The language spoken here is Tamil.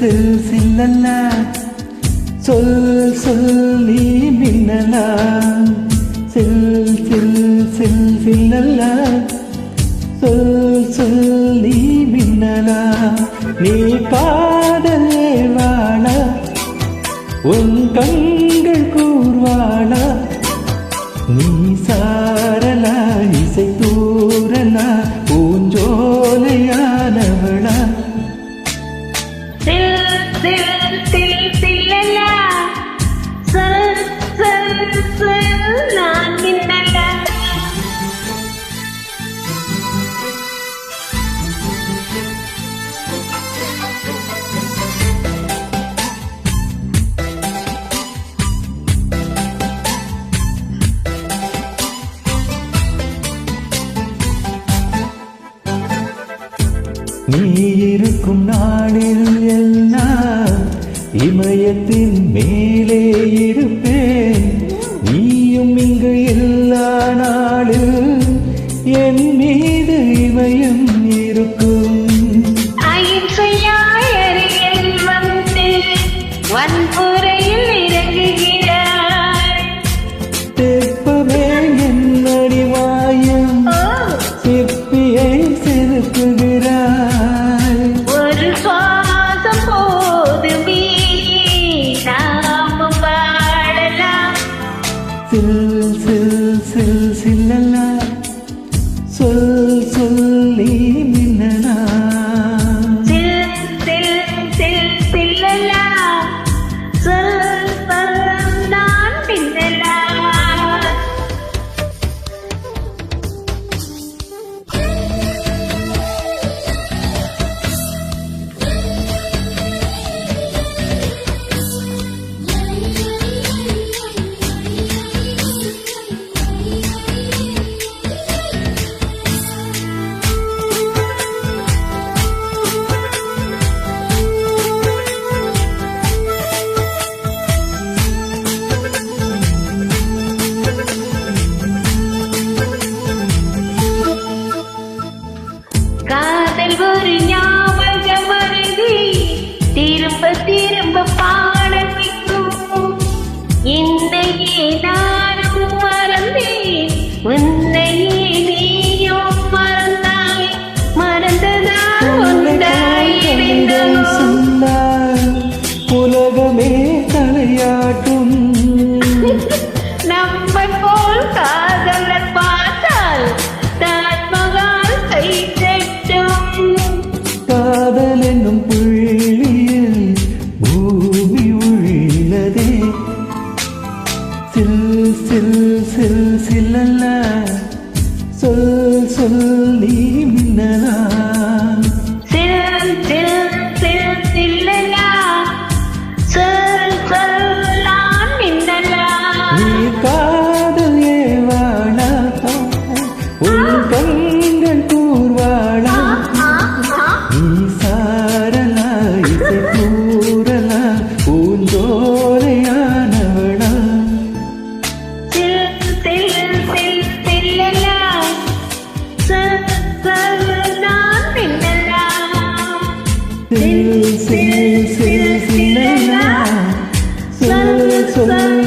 சில் சில்லல்லா சொல் சொல் நீ மின்னலா சில் சில் சில் சில்லல்லா சொல் சொல் நீ மின்னலா நீ காதலே வாழா உன் கண்கள் கூர்வாளா நீ சாரலா இசை தூரலா பூஞ்சோலையானவளா நீ இருக்கும் நாளில் எல்லாம் இமயத்தின் மேலே இருப்பேன் நீயும் இங்கு எல்லா நாளில் என் மீது இமயம் இருக்கும் வன்புறையில் இறங்குகிறார் தெப்பமே என் அடிவாயம் சிற்பியை செலுத்துகிறார் ஒரு சுவாசம் போதுமே நாம பாடலாம் சில் சில் சில் சில்லல்லா சொல் சொல் நீ மின்னலா காதல் ஒரு ஞாபகம் வருதி திரும்ப திரும்ப பாட வைக்கும் என்னையே நானும் மறந்தேன் உன்னையே நீயும் மறந்தாய் மறந்ததால் ஒன்றாய் உலகமே தலையாட்டும் நம்மை போல் காதலர் பார்த்தால் தாஜ்மஹால் கை காதல் என்னும் புள்ளியில் பூமி உழிலதே சில் சில் சில் சில்லல்லா சொல் சொல் நீ மின்னலா சில் சில் சில் சில்லல்லா சொல் சொல் நான் மின்னலா நீ காதல் ஏவாளா உன் கண்கள் கூர்வாளா நீ சாரலா இசை கூறலா பூஞ்சோலையானவளா சில் சில் சில் சில்லல்லா சொல் சொல் நான் மின்னலா சில் சில் சில் சில்லல்லா சொல் சொல்